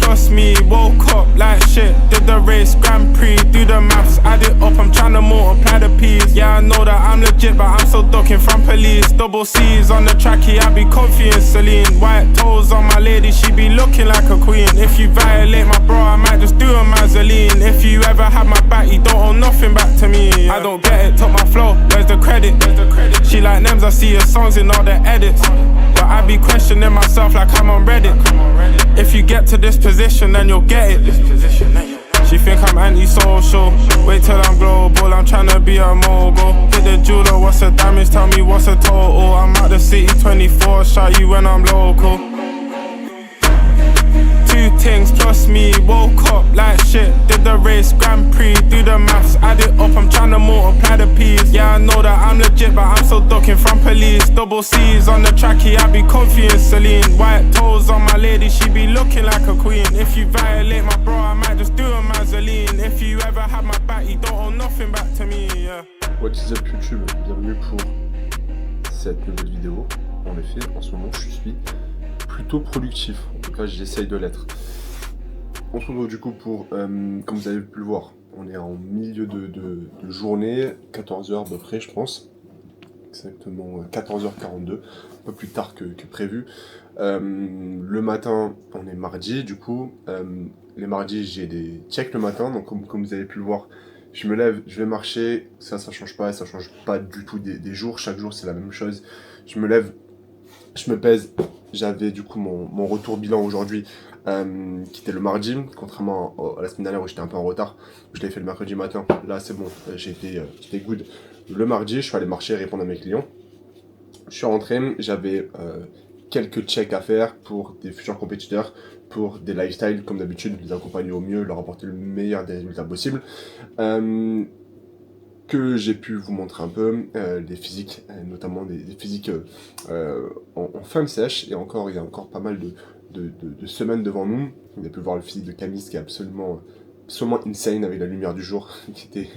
plus me, woke up like shit. Did the race, Grand Prix, do the maths, add it up, I'm tryna multiply the P's. Yeah, I know that I'm legit, but I'm still ducking from police. Double C's on the tracky, I be comfy in Celine. White toes on my lady, she be looking like a queen. If you violate my bro, I might just do a Mazzoline. If you ever had my back, you don't owe nothing back to me. Yeah. I don't get it, took my flow, where's the credit? She like Nems, I see her songs in all the edits. But I be questioning myself like I'm on Reddit. If you get to this position, then you'll get it. She think I'm antisocial. Wait till I'm global, I'm tryna be a mogul. Hit the jeweler, what's the damage? Tell me what's the total. I'm out the city 24, shot you when I'm local. Two things plus me, woke up like shit. Did the race, Grand Prix, do the maths, add it up, I'm tryna multiply the P's. Yeah, I know that I'm legit, but I'm still ducking from police. Double C's on the tracky, I be comfy in Celine. White toes on my lady, she be looking like a queen. If you violate my bro, I might just do a Mazzoline. If you ever had my back, you don't owe nothing back to me, yeah. What is up YouTube, bienvenue pour cette nouvelle vidéo. En effet, en ce moment je suis plutôt productif, en tout cas j'essaye de l'être. On se retrouve du coup pour, comme vous avez pu le voir, on est en milieu de journée, 14h à peu près je pense, exactement 14h42, un peu plus tard que prévu. Le matin, on est mardi du coup, les mardis j'ai des checks le matin, donc comme vous avez pu le voir, je me lève, je vais marcher, ça change pas, ça change pas du tout des jours, chaque jour c'est la même chose. Je me lève, je me pèse, j'avais du coup mon retour bilan aujourd'hui qui était le mardi, contrairement à la semaine dernière où j'étais un peu en retard, je l'ai fait le mercredi matin, là c'est bon, j'étais good. Le mardi, je suis allé marcher et répondre à mes clients. Je suis rentré, j'avais quelques checks à faire pour des futurs compétiteurs, pour des lifestyles, comme d'habitude, les accompagner au mieux, leur apporter le meilleur des résultats possibles. Que j'ai pu vous montrer un peu, des physiques, notamment des physiques en fin de sèche, et encore, il y a encore pas mal de semaines devant nous. Vous avez pu voir le physique de Camille qui est absolument insane avec la lumière du jour, qui était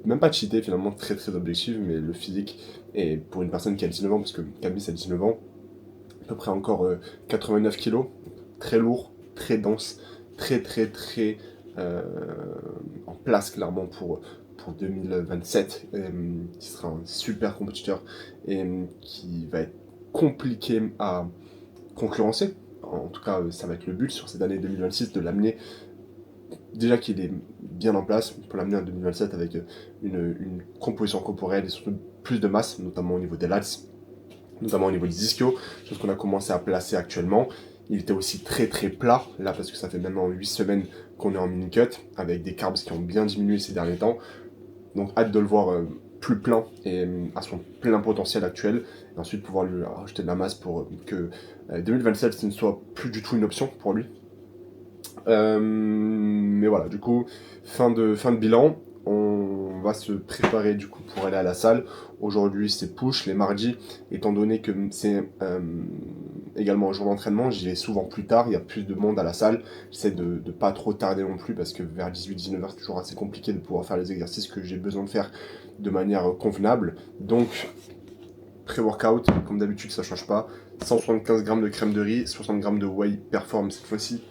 même pas cheaté finalement, très très objectif, mais le physique, et pour une personne qui a 19 ans, parce que Camille a 19 ans, à peu près encore 89 kilos, très lourd, très dense, très en place clairement pour 2027, qui sera un super compétiteur et qui va être compliqué à concurrencer. En tout cas, ça va être le but sur cette année 2026, de l'amener, déjà qu'il est bien en place, pour l'amener en 2027 avec une composition corporelle et surtout plus de masse, notamment au niveau des lats, notamment au niveau des ischios, chose qu'on a commencé à placer actuellement. Il était aussi très plat, là parce que ça fait maintenant 8 semaines qu'on est en mini-cut, avec des carbs qui ont bien diminué ces derniers temps. Donc hâte de le voir plus plein et à son plein potentiel actuel, et ensuite pouvoir lui rajouter de la masse pour que 2027 ce ne soit plus du tout une option pour lui. Mais voilà, du coup, fin de bilan, on va se préparer du coup pour aller à la salle. Aujourd'hui c'est push, les mardis, étant donné que c'est également un jour d'entraînement, j'y vais souvent plus tard, il y a plus de monde à la salle, j'essaie de pas trop tarder non plus, parce que vers 18-19h c'est toujours assez compliqué de pouvoir faire les exercices que j'ai besoin de faire de manière convenable. Donc pré-workout, comme d'habitude ça change pas, 175 g de crème de riz, 60 g de whey Perform cette fois-ci.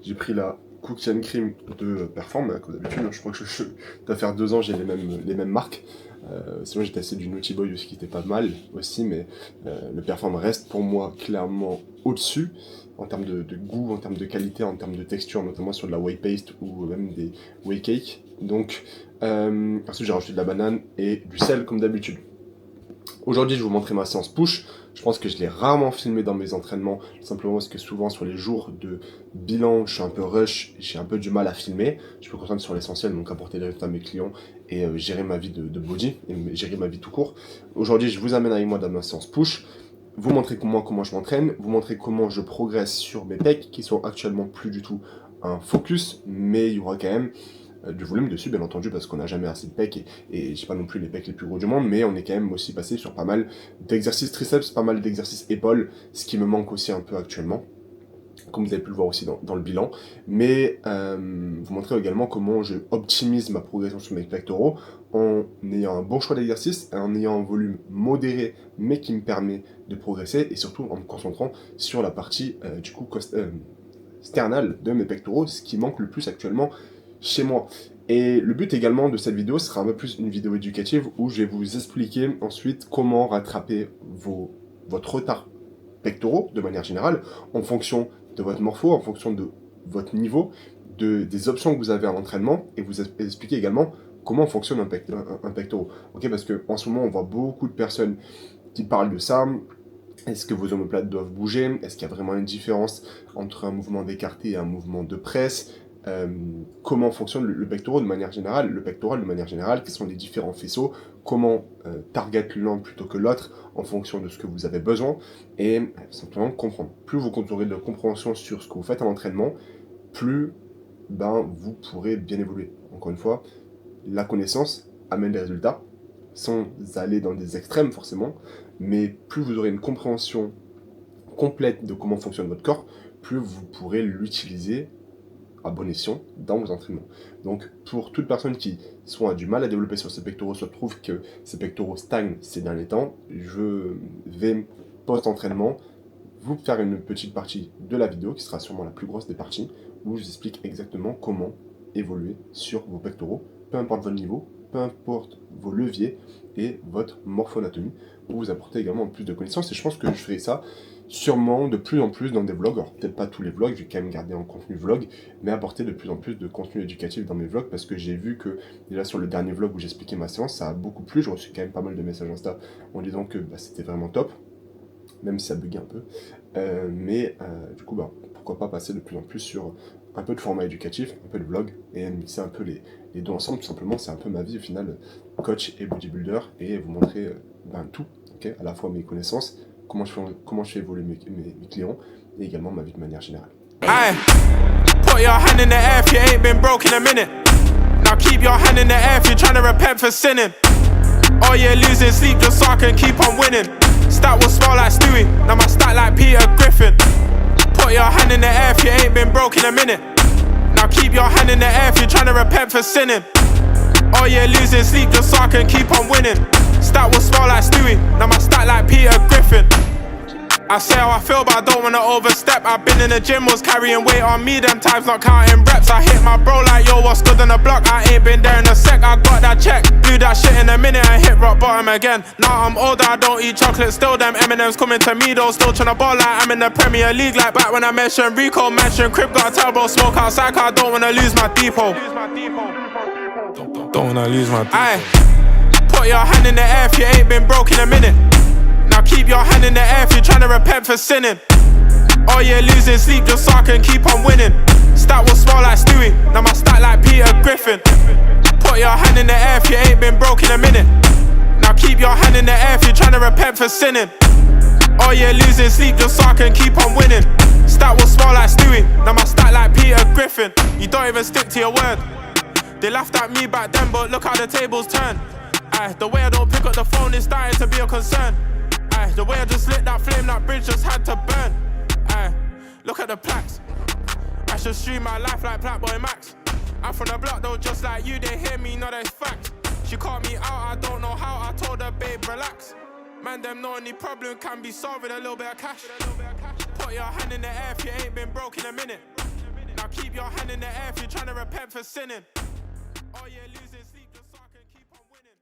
J'ai pris la Cookie and Cream de Perform, comme d'habitude, je crois que ça doit faire 2 ans j'ai les mêmes marques. Sinon j'ai testé du Naughty Boy aussi qui était pas mal aussi, mais le Perform reste pour moi clairement au-dessus en termes de goût, en termes de qualité, en termes de texture, notamment sur de la whey paste ou même des whey cakes. Donc ensuite j'ai rajouté de la banane et du sel comme d'habitude. Aujourd'hui je vais vous montrer ma séance push. Je pense que je l'ai rarement filmé dans mes entraînements, simplement parce que souvent sur les jours de bilan, je suis un peu rush, j'ai un peu du mal à filmer. Je me concentre sur l'essentiel, donc apporter des résultats à mes clients et gérer ma vie de body, et gérer ma vie tout court. Aujourd'hui, je vous amène avec moi dans ma séance push, vous montrer comment je m'entraîne, vous montrer comment je progresse sur mes pecs, qui sont actuellement plus du tout un focus, mais il y aura quand même du volume dessus, bien entendu, parce qu'on n'a jamais assez de pecs, et j'ai pas non plus les pecs les plus gros du monde, mais on est quand même aussi passé sur pas mal d'exercices triceps, pas mal d'exercices épaules, ce qui me manque aussi un peu actuellement, comme vous avez pu le voir aussi dans le bilan, mais vous montrer également comment je optimise ma progression sur mes pectoraux, en ayant un bon choix d'exercice, en ayant un volume modéré, mais qui me permet de progresser, et surtout en me concentrant sur la partie sternale de mes pectoraux, ce qui manque le plus actuellement chez moi. Et le but également de cette vidéo sera un peu plus une vidéo éducative où je vais vous expliquer ensuite comment rattraper votre retard pectoraux de manière générale en fonction de votre morpho, en fonction de votre niveau, des options que vous avez à l'entraînement, et vous expliquer également comment fonctionne un pectoral. Ok, parce qu'en ce moment, on voit beaucoup de personnes qui parlent de ça. Est-ce que vos omoplates doivent bouger? Est-ce qu'il y a vraiment une différence entre un mouvement d'écarté et un mouvement de presse? Comment fonctionne le pectoral de manière générale? Le pectoral de manière générale, quels sont les différents faisceaux? Comment target l'un plutôt que l'autre en fonction de ce que vous avez besoin? Et simplement comprendre. Plus vous aurez de compréhension sur ce que vous faites à l'entraînement, plus vous pourrez bien évoluer. Encore une fois, la connaissance amène des résultats, sans aller dans des extrêmes forcément, mais plus vous aurez une compréhension complète de comment fonctionne votre corps, plus vous pourrez l'utiliser à bon escient dans vos entraînements. Donc pour toute personne qui soit a du mal à développer sur ses pectoraux, se trouve que ses pectoraux stagnent ces derniers temps, je vais post-entraînement vous faire une petite partie de la vidéo qui sera sûrement la plus grosse des parties, où je vous explique exactement comment évoluer sur vos pectoraux, peu importe votre niveau, peu importe vos leviers et votre morphoanatomie, pour vous apporter également plus de connaissances. Et je pense que je ferai ça sûrement de plus en plus dans des vlogs. Alors peut-être pas tous les vlogs, je vais quand même garder en contenu vlog, mais apporter de plus en plus de contenu éducatif dans mes vlogs, parce que j'ai vu que déjà sur le dernier vlog où j'expliquais ma séance, ça a beaucoup plu. J'ai reçu quand même pas mal de messages Insta en disant que c'était vraiment top, même si ça buguait un peu. Du coup, pourquoi pas passer de plus en plus sur un peu de format éducatif, un peu de vlog, et mixer un peu les deux ensemble. Tout simplement, c'est un peu ma vie au final, coach et bodybuilder, et vous montrer tout, okay, à la fois mes connaissances, comment je fais évoluer mes clients, et également ma vie de manière générale. Aye, put your hand in the air if you ain't been broke in a minute. Now keep your hand in the air if you're trying to repent for sinning. Oh yeah, losing sleep just so I can keep on winning. Stat will smell like Stewie, now my stat like Peter Griffin. Put your hand in the air if you ain't been broke in a minute. Now keep your hand in the air if you're trying to repent for sinning. Oh yeah, losing sleep just so I can keep on winning. Stat will smell like Stewie, now my stat like Peter Griffin. I say how I feel, but I don't wanna overstep. I've been in the gym, was carrying weight on me, them times not counting reps. I hit my bro like, yo, what's good on the block? I ain't been there in a sec, I got that check. Do that shit in a minute and hit rock bottom again. Now I'm older, I don't eat chocolate, still them M&M's coming to me though. Still tryna ball like I'm in the Premier League. Like back when I mentioned Rico, mentioned Crib, gotta tell bro, smoke outside, cause I don't wanna lose my depot. Don't wanna lose my depot. Aye, put your hand in the air if you ain't been broke in a minute. Now keep your hand in the air if you're trying to repent for sinning. Oh yeah, losing sleep just so I can keep on winning. Stat will smell like Stewie, now my stat like Peter Griffin. Put your hand in the air if you ain't been broke in a minute. Now keep your hand in the air if you're trying to repent for sinning. Oh yeah, losing sleep just so I can keep on winning. Stat will smell like Stewie, now my stat like Peter Griffin. You don't even stick to your word. They laughed at me back then, but look how the tables turn. Aye, the way I don't pick up the phone is starting to be a concern. Aye, the way I just lit that flame, that bridge just had to burn. Aye, look at the plaques. I should stream my life like Blackboy Max. I'm from the block though, just like you, they hear me, know that's fact. She caught me out, I don't know how, I told her, babe, relax. Man, them know any problem can be solved with a little bit of cash. Put your hand in the air if you ain't been broke in a minute. Now keep your hand in the air if you're trying to repent for sinning. Oh yeah, losing sleep just so I can keep on winning.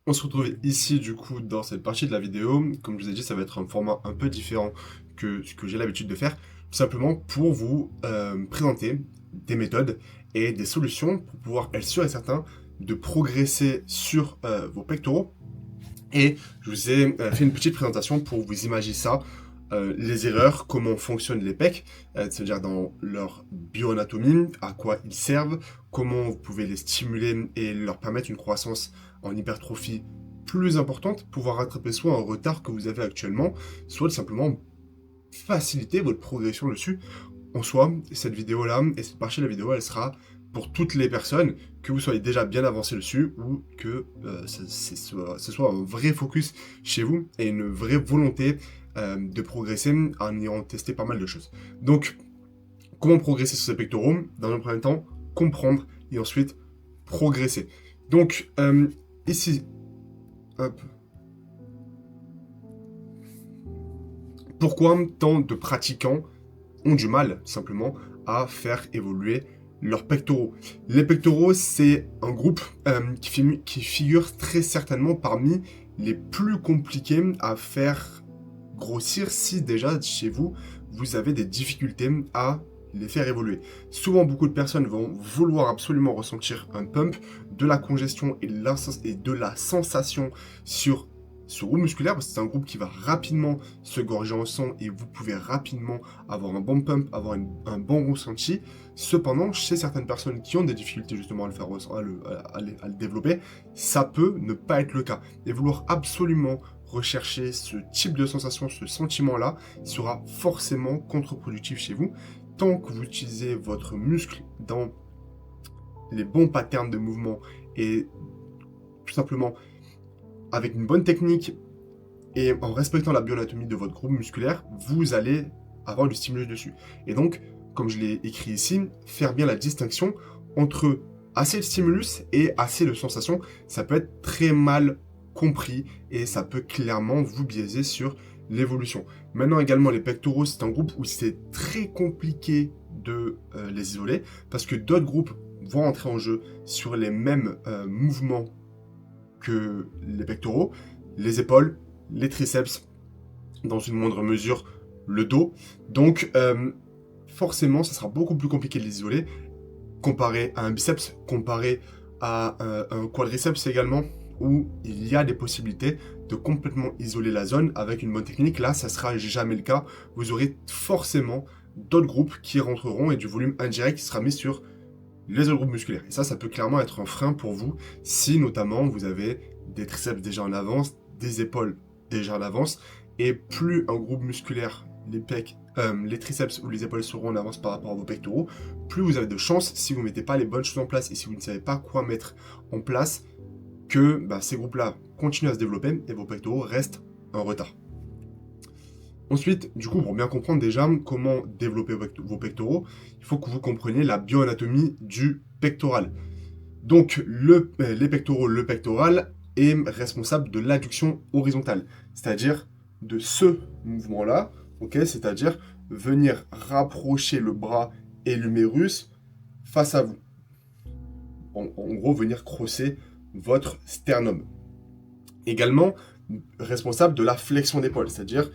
On se retrouve ici du coup dans cette partie de la vidéo. Comme je vous ai dit, ça va être un format un peu différent que ce que j'ai l'habitude de faire, tout simplement pour vous présenter des méthodes et des solutions pour pouvoir être sûr et certain de progresser sur vos pectoraux. Et je vous ai fait une petite présentation pour vous imaginer ça, les erreurs, comment fonctionnent les pecs, c'est-à-dire dans leur bioanatomie, à quoi ils servent, comment vous pouvez les stimuler et leur permettre une croissance en hypertrophie plus importante, pouvoir rattraper soit un retard que vous avez actuellement, soit simplement faciliter votre progression dessus. En soi, cette vidéo-là et cette partie de la vidéo, elle sera pour toutes les personnes, que vous soyez déjà bien avancé dessus ou que ce soit un vrai focus chez vous et une vraie volonté de progresser en ayant testé pas mal de choses. Donc, comment progresser sur ces pectoraux? Dans un premier temps, comprendre et ensuite progresser. Donc, ici, hop. Pourquoi tant de pratiquants ont du mal, simplement, à faire évoluer leurs pectoraux? Les pectoraux, c'est un groupe qui figure très certainement parmi les plus compliqués à faire grossir si déjà, chez vous, vous avez des difficultés à les faire évoluer. Souvent, beaucoup de personnes vont vouloir absolument ressentir un pump, de la congestion et de la sensation sur ce groupe musculaire, parce que c'est un groupe qui va rapidement se gorger en sang et vous pouvez rapidement avoir un bon pump, avoir un bon ressenti. Cependant, chez certaines personnes qui ont des difficultés justement à le développer, ça peut ne pas être le cas. Et vouloir absolument rechercher ce type de sensation, ce sentiment-là, sera forcément contre-productif chez vous. Tant que vous utilisez votre muscle dans les bons patterns de mouvement et tout simplement avec une bonne technique et en respectant la bioanatomie de votre groupe musculaire, vous allez avoir du stimulus dessus. Et donc, comme je l'ai écrit ici, faire bien la distinction entre assez de stimulus et assez de sensation, ça peut être très mal compris et ça peut clairement vous biaiser sur l'évolution. Maintenant également, les pectoraux, c'est un groupe où c'est très compliqué de les isoler parce que d'autres groupes vont entrer en jeu sur les mêmes mouvements que les pectoraux, les épaules, les triceps, dans une moindre mesure, le dos. Donc, forcément, ça sera beaucoup plus compliqué de les isoler, comparé à un biceps, comparé à un quadriceps également, où il y a des possibilités de complètement isoler la zone avec une bonne technique. Là, ça sera jamais le cas. Vous aurez forcément d'autres groupes qui rentreront et du volume indirect qui sera mis sur les autres groupes musculaires. Et ça peut clairement être un frein pour vous si notamment vous avez des triceps déjà en avance, des épaules déjà en avance, et plus un groupe musculaire, les pecs, les triceps ou les épaules seront en avance par rapport à vos pectoraux, plus vous avez de chances, si vous ne mettez pas les bonnes choses en place et si vous ne savez pas quoi mettre en place, que ces groupes-là continuent à se développer et vos pectoraux restent en retard. Ensuite, du coup, pour bien comprendre déjà comment développer vos pectoraux, il faut que vous compreniez la bioanatomie du pectoral. Donc, les pectoraux, le pectoral est responsable de l'adduction horizontale, c'est-à-dire de ce mouvement-là, c'est-à-dire venir rapprocher le bras et l'humérus face à vous. En gros, venir crosser votre sternum. Également, responsable de la flexion d'épaule, c'est-à-dire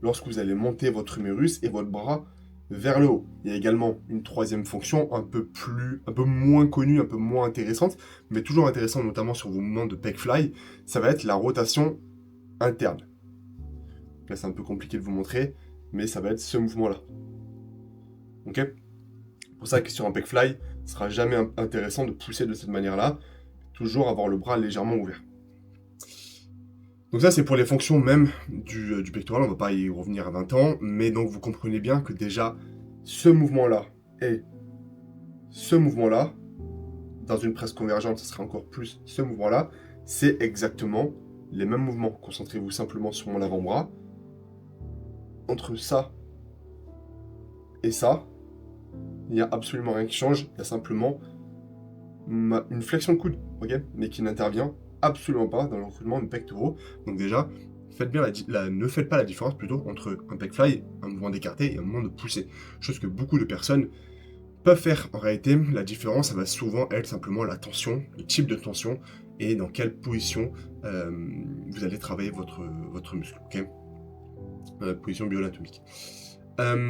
lorsque vous allez monter votre humérus et votre bras vers le haut. Il y a également une troisième fonction un peu moins connue, un peu moins intéressante, mais toujours intéressante notamment sur vos mouvements de pec fly, ça va être la rotation interne. Là, c'est un peu compliqué de vous montrer, mais ça va être ce mouvement-là. Ok ? C'est pour ça que sur un pec fly, ce sera jamais intéressant de pousser de cette manière-là, toujours avoir le bras légèrement ouvert. Donc ça, c'est pour les fonctions même du pectoral, on ne va pas y revenir à 20 ans, mais donc vous comprenez bien que déjà, ce mouvement-là et ce mouvement-là, dans une presse convergente, ce sera encore plus ce mouvement-là, c'est exactement les mêmes mouvements. Concentrez-vous simplement sur mon avant-bras. Entre ça et ça, il n'y a absolument rien qui change, il y a simplement une flexion de coude, mais qui n'intervient absolument pas dans le recrutement de pectoraux. Donc déjà, ne faites pas la différence plutôt entre un pec fly, un mouvement d'écarté et un mouvement de poussée. Chose que beaucoup de personnes peuvent faire. En réalité, la différence, ça va souvent être simplement la tension, le type de tension et dans quelle position vous allez travailler votre muscle. Position bioanatomique.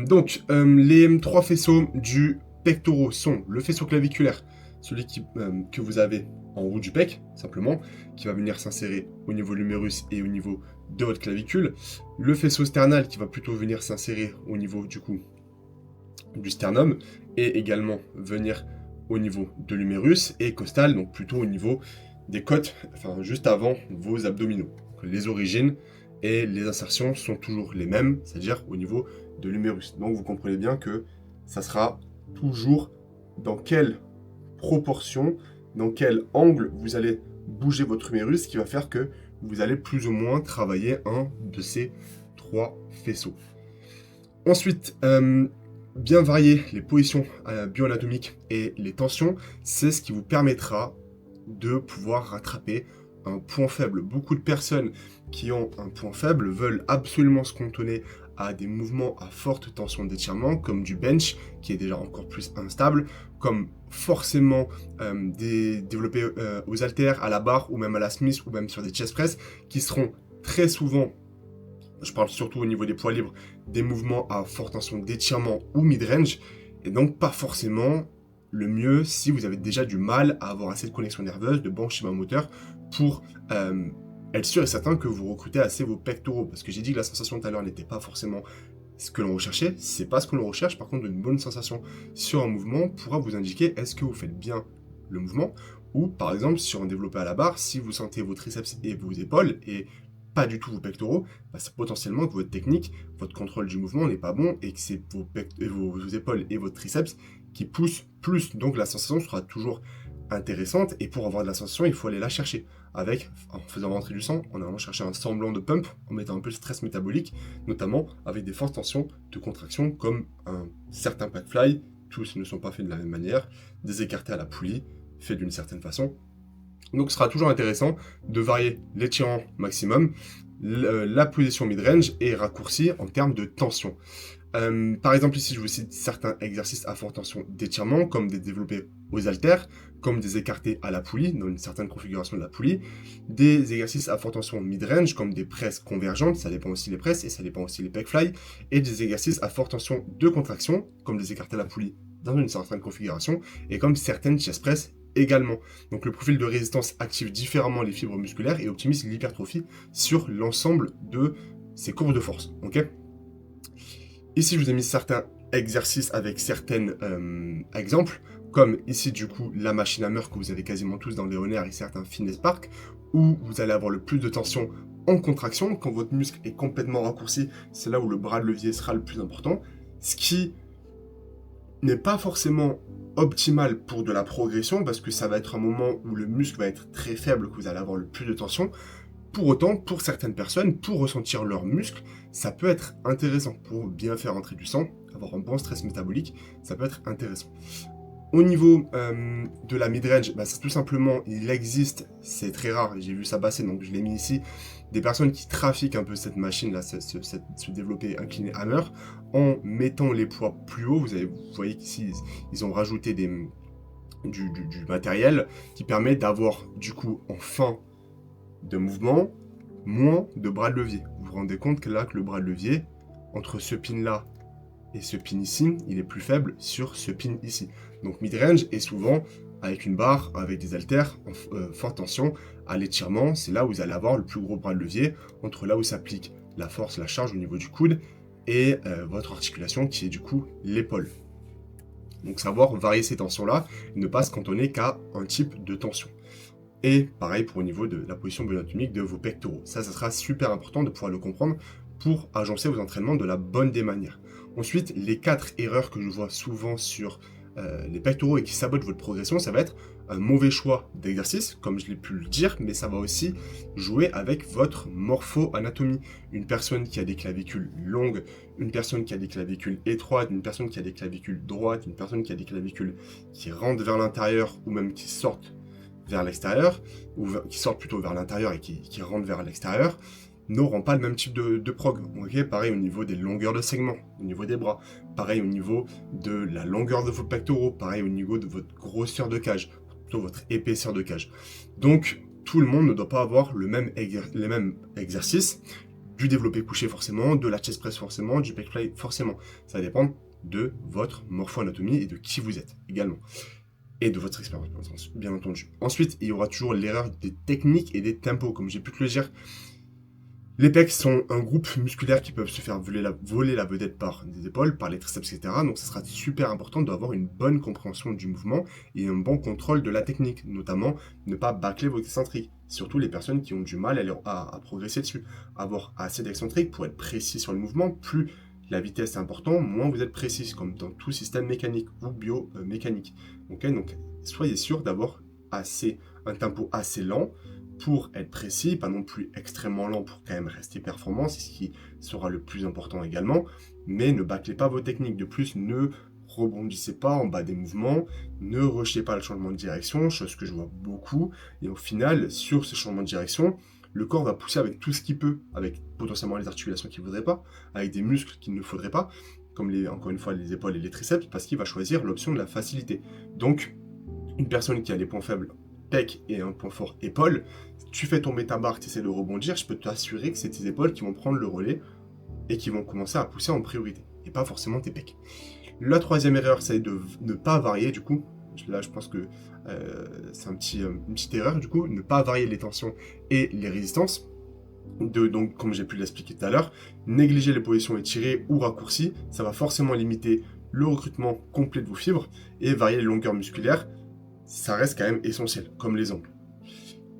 Donc, les trois faisceaux du pectoraux sont le faisceau claviculaire, celui que vous avez en haut du pec, simplement, qui va venir s'insérer au niveau de l'humérus et au niveau de votre clavicule. Le faisceau sternal qui va plutôt venir s'insérer au niveau du sternum et également venir au niveau de l'humérus, et costal, donc plutôt au niveau des côtes, enfin juste avant vos abdominaux. Donc, les origines et les insertions sont toujours les mêmes, c'est-à-dire au niveau de l'humérus. Donc vous comprenez bien que ça sera toujours dans quelle proportion, dans quel angle vous allez bouger votre humérus, qui va faire que vous allez plus ou moins travailler un de ces trois faisceaux. Ensuite, bien varier les positions bioanatomiques et les tensions, c'est ce qui vous permettra de pouvoir rattraper un point faible. Beaucoup de personnes qui ont un point faible veulent absolument se cantonner à des mouvements à forte tension d'étirement, comme du bench, qui est déjà encore plus instable, comme forcément des développés aux haltères, à la barre, ou même à la Smith, ou même sur des chest press, qui seront très souvent, je parle surtout au niveau des poids libres, des mouvements à forte tension d'étirement ou mid-range, et donc pas forcément le mieux si vous avez déjà du mal à avoir assez de connexion nerveuse, de bon schéma moteur, pour être sûr et certain que vous recrutez assez vos pectoraux. Parce que j'ai dit que la sensation tout à l'heure n'était pas forcément ce que l'on recherchait, c'est pas ce que l'on recherche. Par contre, une bonne sensation sur un mouvement pourra vous indiquer est-ce que vous faites bien le mouvement, ou par exemple sur un développé à la barre, si vous sentez vos triceps et vos épaules, et pas du tout vos pectoraux, bah c'est potentiellement que votre technique, votre contrôle du mouvement n'est pas bon, et que c'est vos épaules et votre triceps qui poussent plus. Donc la sensation sera toujours intéressante, et pour avoir de la sensation, il faut aller la chercher en faisant rentrer du sang, en allant chercher un semblant de pump, en mettant un peu de stress métabolique, notamment avec des fortes tensions de contraction, comme un certain pad fly, tous ne sont pas faits de la même manière, des écartés à la poulie, faits d'une certaine façon. Donc ce sera toujours intéressant de varier l'étirement maximum, la position mid-range et raccourci en termes de tension. Par exemple, ici, je vous cite certains exercices à forte tension d'étirement, comme des développés aux haltères, comme des écartés à la poulie, dans une certaine configuration de la poulie, des exercices à forte tension mid-range, comme des presses convergentes, ça dépend aussi les presses, et ça dépend aussi les pec fly, et des exercices à forte tension de contraction, comme des écartés à la poulie dans une certaine configuration, et comme certaines chest press également. Donc le profil de résistance active différemment les fibres musculaires et optimise l'hypertrophie sur l'ensemble de ces courbes de force. Ok ? Ici, je vous ai mis certains exercices avec certains exemples, comme ici, du coup, la machine hammer que vous avez quasiment tous dans les Léonard et certains Fitness Park, où vous allez avoir le plus de tension en contraction. Quand votre muscle est complètement raccourci, c'est là où le bras de levier sera le plus important, ce qui n'est pas forcément optimal pour de la progression, parce que ça va être un moment où le muscle va être très faible, que vous allez avoir le plus de tension. Pour autant, pour certaines personnes, pour ressentir leurs muscles, ça peut être intéressant. Pour bien faire entrer du sang, avoir un bon stress métabolique, ça peut être intéressant. Au niveau de la mid-range, bah, c'est tout simplement, il existe, c'est très rare, j'ai vu ça passer, donc je l'ai mis ici, des personnes qui trafiquent un peu cette machine-là, ce développé incliné hammer, en mettant les poids plus haut. Vous voyez qu'ici, ils ont rajouté du matériel qui permet d'avoir, du coup, en fin de mouvement, moins de bras de levier. Vous vous rendez compte que là, que le bras de levier, entre ce pin-là et ce pin ici, il est plus faible sur ce pin ici. Donc mid-range est souvent avec une barre, avec des haltères en forte tension, à l'étirement, c'est là où vous allez avoir le plus gros bras de levier, entre là où s'applique la force, la charge au niveau du coude, et votre articulation qui est du coup l'épaule. Donc savoir varier ces tensions-là, ne pas se cantonner qu'à un type de tension. Et pareil pour au niveau de la position bioanatomique de vos pectoraux. Ça sera super important de pouvoir le comprendre pour agencer vos entraînements de la bonne des manières. Ensuite, les 4 erreurs que je vois souvent sur les pectoraux et qui sabotent votre progression, ça va être un mauvais choix d'exercice, comme je l'ai pu le dire, mais ça va aussi jouer avec votre morpho-anatomie. Une personne qui a des clavicules longues, une personne qui a des clavicules étroites, une personne qui a des clavicules droites, une personne qui a des clavicules qui rentrent vers l'intérieur ou même qui sortent vers l'extérieur, ou qui sortent plutôt vers l'intérieur et qui rentrent vers l'extérieur, n'auront pas le même type de prog. Okay, pareil au niveau des longueurs de segments, au niveau des bras, pareil au niveau de la longueur de vos pectoraux, pareil au niveau de votre grosseur de cage, plutôt votre épaisseur de cage. Donc, tout le monde ne doit pas avoir les mêmes exercices, du développé couché forcément, de la chest press forcément, du pec fly forcément. Ça va dépendre de votre morpho-anatomie et de qui vous êtes également. Et de votre expérience, bien entendu. Ensuite, il y aura toujours l'erreur des techniques et des tempos, comme j'ai pu te le dire. Les pecs sont un groupe musculaire qui peuvent se faire voler la vedette par des épaules, par les triceps, etc. Donc ça sera super important d'avoir une bonne compréhension du mouvement et un bon contrôle de la technique, notamment ne pas bâcler vos excentriques. Surtout les personnes qui ont du mal à progresser dessus. Avoir assez d'excentriques pour être précis sur le mouvement, plus la vitesse est importante, moins vous êtes précis, comme dans tout système mécanique ou biomécanique. Okay, donc soyez sûr d'avoir un tempo assez lent pour être précis, pas non plus extrêmement lent pour quand même rester performant, c'est ce qui sera le plus important également, mais ne bâclez pas vos techniques. De plus, ne rebondissez pas en bas des mouvements, ne rejetez pas le changement de direction, chose que je vois beaucoup, et au final, sur ce changement de direction, le corps va pousser avec tout ce qu'il peut, avec potentiellement les articulations qu'il ne faudrait pas, avec des muscles qu'il ne faudrait pas, comme encore une fois les épaules et les triceps, parce qu'il va choisir l'option de la facilité. Donc, une personne qui a des points faibles pec et un point fort épaule, tu fais tomber ta barre, tu essaies de rebondir, je peux t'assurer que c'est tes épaules qui vont prendre le relais et qui vont commencer à pousser en priorité, et pas forcément tes pecs. La troisième erreur, c'est de ne pas varier, du coup, là je pense que c'est une petite erreur, du coup, ne pas varier les tensions et les résistances. Donc, comme j'ai pu l'expliquer tout à l'heure, négliger les positions étirées ou raccourcies, ça va forcément limiter le recrutement complet de vos fibres, et varier les longueurs musculaires, ça reste quand même essentiel, comme les ongles.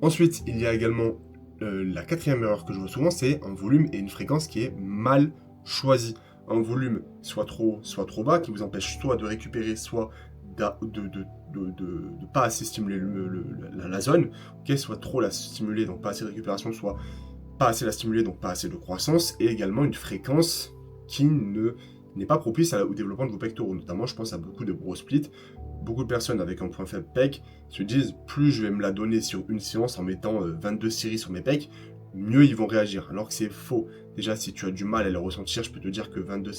Ensuite, il y a également la quatrième erreur que je vois souvent, c'est un volume et une fréquence qui est mal choisi. Un volume soit trop bas, qui vous empêche soit de récupérer, soit de pas assez stimuler la zone, okay, soit trop la stimuler, donc pas assez de récupération, soit pas assez la stimuler, donc pas assez de croissance, et également une fréquence qui n'est pas propice au développement de vos pectoraux. Notamment, je pense à beaucoup de gros splits. Beaucoup de personnes avec un point faible pec se disent, plus je vais me la donner sur une séance en mettant 22 séries sur mes pecs, mieux ils vont réagir. Alors que c'est faux. Déjà, si tu as du mal à les ressentir, je peux te dire que 22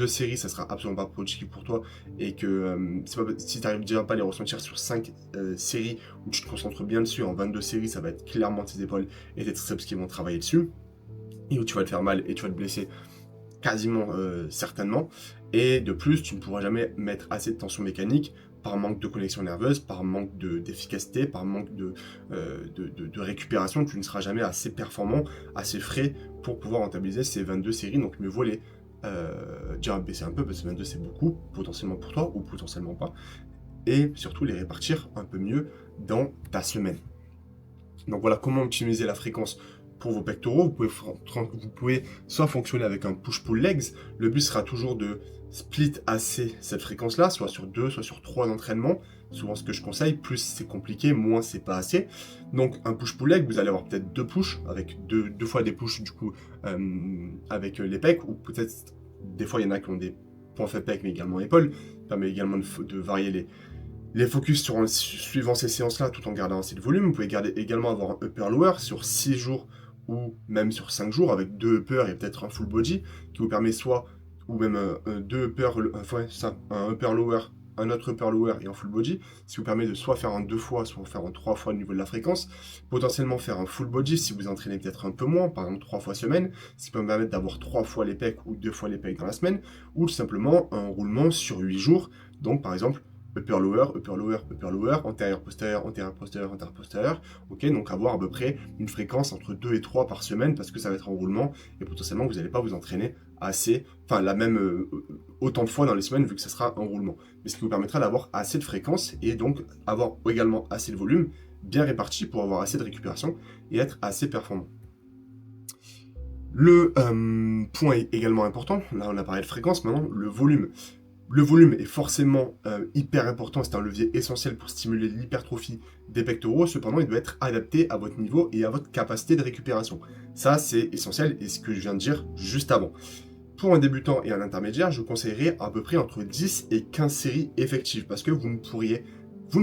séries, ça sera absolument pas productif pour toi, et que si tu n'arrives déjà pas à les ressentir sur 5 séries où tu te concentres bien dessus, en 22 séries, ça va être clairement tes épaules et tes triceps qui vont travailler dessus, et où tu vas te faire mal et tu vas te blesser quasiment certainement. Et de plus, tu ne pourras jamais mettre assez de tension mécanique par manque de connexion nerveuse, par manque d'efficacité, par manque de récupération. Tu ne seras jamais assez performant, assez frais pour pouvoir rentabiliser ces 22 séries. Donc mieux vaut les déjà baisser un peu, parce que 22 c'est beaucoup, potentiellement pour toi ou potentiellement pas. Et surtout les répartir un peu mieux dans ta semaine. Donc voilà comment optimiser la fréquence pour vos pectoraux. Vous pouvez soit fonctionner avec un push-pull legs. Le but sera toujours de split assez cette fréquence-là, soit sur 2, soit sur 3 entraînements. Souvent ce que je conseille, plus c'est compliqué, moins c'est pas assez. Donc un push-pull leg, vous allez avoir peut-être 2 pushs, avec deux fois des pushs du coup avec les pecs, ou peut-être des fois il y en a qui ont des points faibles pecs mais également épaules. Ça permet également de varier les focus suivant ces séances-là, tout en gardant assez de volume. Vous pouvez également avoir un upper-lower sur 6 jours ou même sur 5 jours, avec 2 uppers et peut-être un full body, qui vous permet soit, ou même deux uppers, un upper-lower, un autre upper-lower et un full body, ce qui vous permet de soit faire un 2 fois, soit faire un 3 fois au niveau de la fréquence, potentiellement faire un full body si vous entraînez peut-être un peu moins, par exemple 3 fois semaine, ce qui peut vous permettre d'avoir 3 fois les pecs ou 2 fois les pecs dans la semaine, ou tout simplement un roulement sur 8 jours, donc par exemple, upper lower, upper lower, upper lower, antérieur postérieur, antérieur postérieur, antérieur postérieur. Ok, donc avoir à peu près une fréquence entre 2 et 3 par semaine, parce que ça va être en roulement et potentiellement vous n'allez pas vous entraîner autant de fois dans les semaines vu que ça sera en roulement. Mais ce qui vous permettra d'avoir assez de fréquence et donc avoir également assez de volume bien réparti pour avoir assez de récupération et être assez performant. Le point également important, là on a parlé de fréquence, maintenant le volume. Le volume est forcément hyper important, c'est un levier essentiel pour stimuler l'hypertrophie des pectoraux, cependant il doit être adapté à votre niveau et à votre capacité de récupération. Ça c'est essentiel, et ce que je viens de dire juste avant. Pour un débutant et un intermédiaire, je conseillerais à peu près entre 10 et 15 séries effectives, parce que vous ne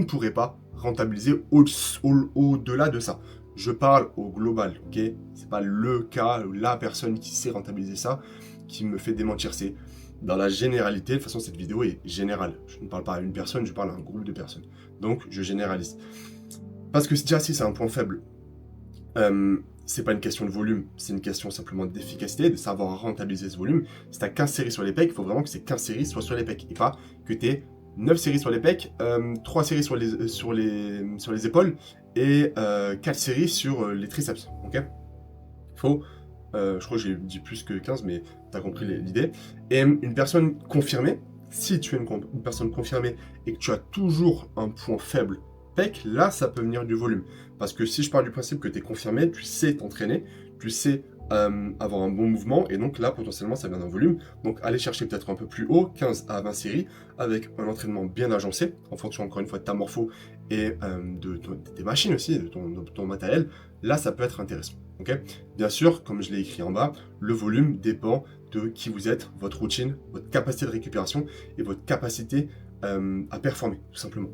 pourrez pas rentabiliser au-delà de ça. Je parle au global, ok? C'est pas le cas, la personne qui sait rentabiliser ça, qui me fait démentir. C'est dans la généralité. De toute façon, cette vidéo est générale. Je ne parle pas à une personne, je parle à un groupe de personnes. Donc, je généralise. Parce que déjà, si c'est un point faible, c'est pas une question de volume, c'est une question simplement d'efficacité, de savoir rentabiliser ce volume. Si tu as 15 séries sur les pecs, il faut vraiment que ces 15 séries soient sur les pecs, et pas que tu aies 9 séries sur les pecs, 3 séries sur les épaules, et 4 séries sur les triceps. Ok, faut... je crois que j'ai dit plus que 15, mais tu as compris l'idée. Et une personne confirmée, si tu es une personne confirmée et que tu as toujours un point faible pec, là, ça peut venir du volume. Parce que si je pars du principe que tu es confirmé, tu sais t'entraîner, tu sais avoir un bon mouvement, et donc là, potentiellement, ça vient d'un volume. Donc, allez chercher peut-être un peu plus haut, 15 à 20 séries, avec un entraînement bien agencé, en fonction, encore une fois, de ta morpho et de tes machines aussi, de ton matériel. Là, ça peut être intéressant. Okay, bien sûr, comme je l'ai écrit en bas, le volume dépend de qui vous êtes, votre routine, votre capacité de récupération et votre capacité à performer, tout simplement.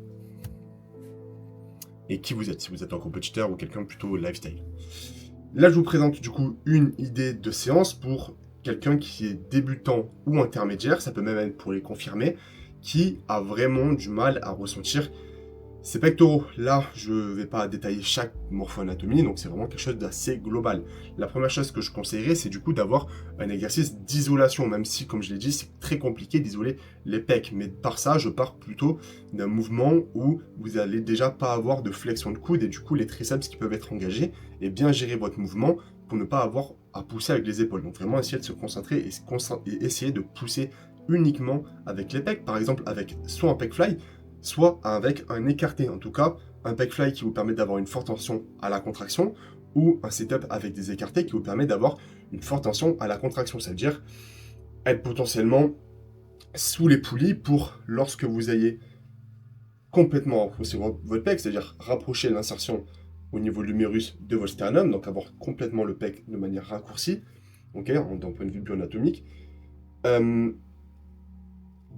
Et qui vous êtes, si vous êtes un compétiteur ou quelqu'un plutôt lifestyle. Là, je vous présente du coup une idée de séance pour quelqu'un qui est débutant ou intermédiaire, ça peut même être pour les confirmés, qui a vraiment du mal à ressentir ses pectoraux. Là, je ne vais pas détailler chaque morpho-anatomie, donc c'est vraiment quelque chose d'assez global. La première chose que je conseillerais, c'est du coup d'avoir un exercice d'isolation, même si, comme je l'ai dit, c'est très compliqué d'isoler les pecs. Mais par ça, je pars plutôt d'un mouvement où vous n'allez déjà pas avoir de flexion de coude et du coup les triceps qui peuvent être engagés, et bien gérer votre mouvement pour ne pas avoir à pousser avec les épaules. Donc vraiment essayer de se concentrer et essayer de pousser uniquement avec les pecs, par exemple avec soit un pec fly, soit avec un écarté, en tout cas un pec fly qui vous permet d'avoir une forte tension à la contraction, ou un setup avec des écartés qui vous permet d'avoir une forte tension à la contraction, ça veut dire être potentiellement sous les poulies pour lorsque vous ayez complètement rapproché votre pec, c'est-à-dire rapprocher l'insertion au niveau de l'humérus de votre sternum, donc avoir complètement le pec de manière raccourcie, ok, d'un point de vue bioanatomique,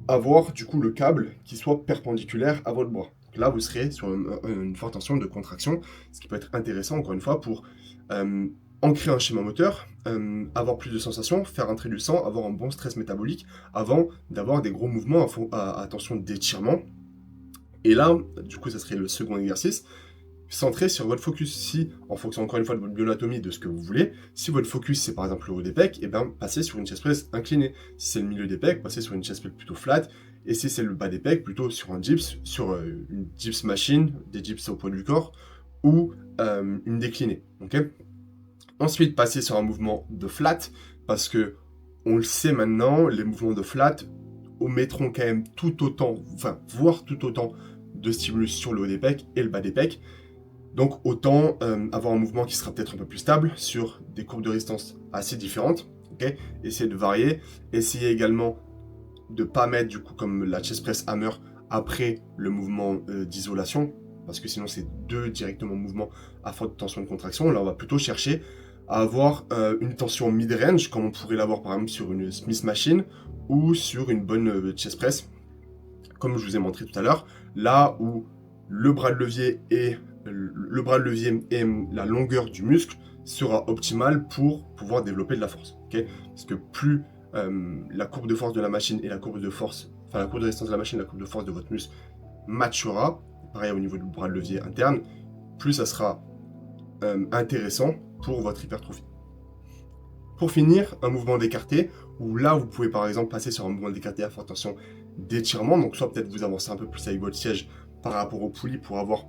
avoir du coup le câble qui soit perpendiculaire à votre bras. Donc là, vous serez sur une forte tension de contraction, ce qui peut être intéressant, encore une fois, pour ancrer un schéma moteur, avoir plus de sensations, faire entrer du sang, avoir un bon stress métabolique, avant d'avoir des gros mouvements à tension d'étirement. Et là, du coup, ça serait le second exercice, centré sur votre focus. Si, en fonction encore une fois de votre bioanatomie, de ce que vous voulez, si votre focus c'est par exemple le haut des pecs, et bien passez sur une chest press inclinée. Si c'est le milieu des pecs, passez sur une chest press plutôt flat. Et si c'est le bas des pecs, plutôt sur un dips, sur une dips machine, des dips au poids du corps, ou une déclinée. Okay. Ensuite, passez sur un mouvement de flat, parce que on le sait maintenant, les mouvements de flat omettront quand même tout autant, voire tout autant de stimulus sur le haut des pecs et le bas des pecs. Donc autant avoir un mouvement qui sera peut-être un peu plus stable sur des courbes de résistance assez différentes. Okay, essayez de varier. Essayez également de ne pas mettre du coup comme la chest press hammer après le mouvement d'isolation, parce que sinon c'est deux directement mouvements à forte tension de contraction. Là on va plutôt chercher à avoir une tension mid-range, comme on pourrait l'avoir par exemple sur une Smith machine ou sur une bonne chest press, comme je vous ai montré tout à l'heure, là où le bras de levier et la longueur du muscle sera optimale pour pouvoir développer de la force. Okay, parce que plus la courbe de force de la machine et la courbe de force, la courbe de résistance de la machine et la courbe de force de votre muscle matchera, pareil au niveau du bras de levier interne, plus ça sera intéressant pour votre hypertrophie. Pour finir, un mouvement d'écarté, où là vous pouvez par exemple passer sur un mouvement d'écarté à forte tension d'étirement, donc soit peut-être vous avancez un peu plus avec votre siège par rapport aux poulies pour avoir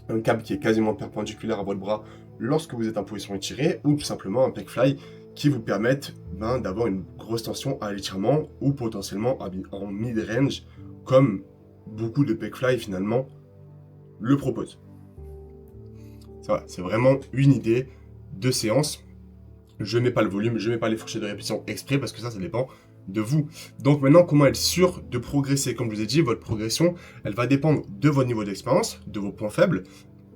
un câble qui est quasiment perpendiculaire à votre bras lorsque vous êtes en position étirée, ou tout simplement un pec fly qui vous permette d'avoir une grosse tension à l'étirement ou potentiellement en mid-range, comme beaucoup de pec fly finalement le proposent. C'est vraiment une idée de séance. Je ne mets pas le volume, je ne mets pas les fourchettes de répétition exprès parce que ça dépend de vous. Donc maintenant, comment être sûr de progresser? Comme je vous ai dit, votre progression, elle va dépendre de votre niveau d'expérience, de vos points faibles,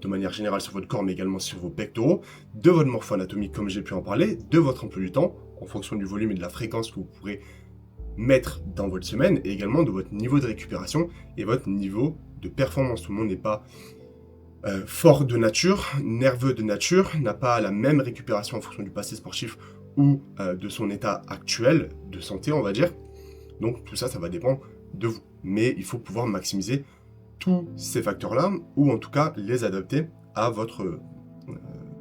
de manière générale sur votre corps, mais également sur vos pectoraux, de votre morpho-anatomie, comme j'ai pu en parler, de votre emploi du temps, en fonction du volume et de la fréquence que vous pourrez mettre dans votre semaine, et également de votre niveau de récupération et votre niveau de performance. Tout le monde n'est pas fort de nature, nerveux de nature, n'a pas la même récupération en fonction du passé sportif ou de son état actuel de santé, on va dire. Donc tout ça, ça va dépendre de vous. Mais il faut pouvoir maximiser tous ces facteurs-là, ou en tout cas les adapter à votre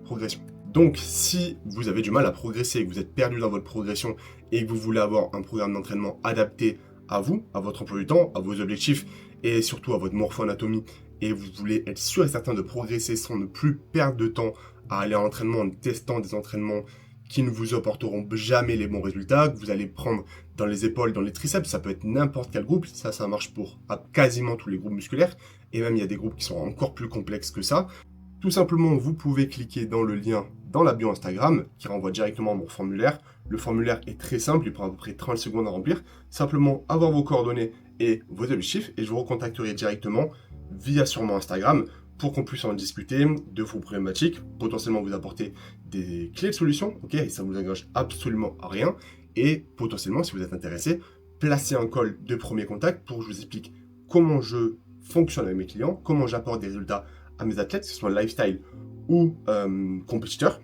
progression. Donc si vous avez du mal à progresser, que vous êtes perdu dans votre progression et que vous voulez avoir un programme d'entraînement adapté à vous, à votre emploi du temps, à vos objectifs et surtout à votre morpho-anatomie, et vous voulez être sûr et certain de progresser sans ne plus perdre de temps à aller à l'entraînement en testant des entraînements qui ne vous apporteront jamais les bons résultats, que vous allez prendre dans les épaules, dans les triceps, ça peut être n'importe quel groupe, ça marche pour quasiment tous les groupes musculaires, et même il y a des groupes qui sont encore plus complexes que ça. Tout simplement, vous pouvez cliquer dans le lien dans la bio Instagram qui renvoie directement à mon formulaire. Le formulaire est très simple, il prend à peu près 30 secondes à remplir. Simplement avoir vos coordonnées et vos objectifs et je vous recontacterai directement via sur mon Instagram pour qu'on puisse en discuter de vos problématiques, potentiellement vous apporter des clés de solution, ok, et ça ne vous engage absolument à rien. et potentiellement, si vous êtes intéressé, placer un call de premier contact pour que je vous explique comment je fonctionne avec mes clients, comment j'apporte des résultats à mes athlètes, que ce soit lifestyle ou compétiteurs,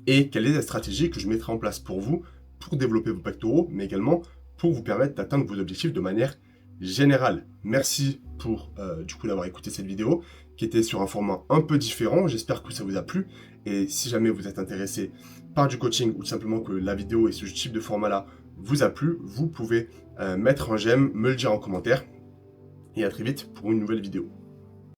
et quelle est la stratégie que je mettrai en place pour vous pour développer vos pectoraux, mais également pour vous permettre d'atteindre vos objectifs de manière générale. Merci pour du coup d'avoir écouté cette vidéo qui était sur un format un peu différent. J'espère que ça vous a plu, et si jamais vous êtes intéressé par du coaching ou tout simplement que la vidéo et ce type de format-là vous a plu, vous pouvez mettre un j'aime, me le dire en commentaire, et à très vite pour une nouvelle vidéo.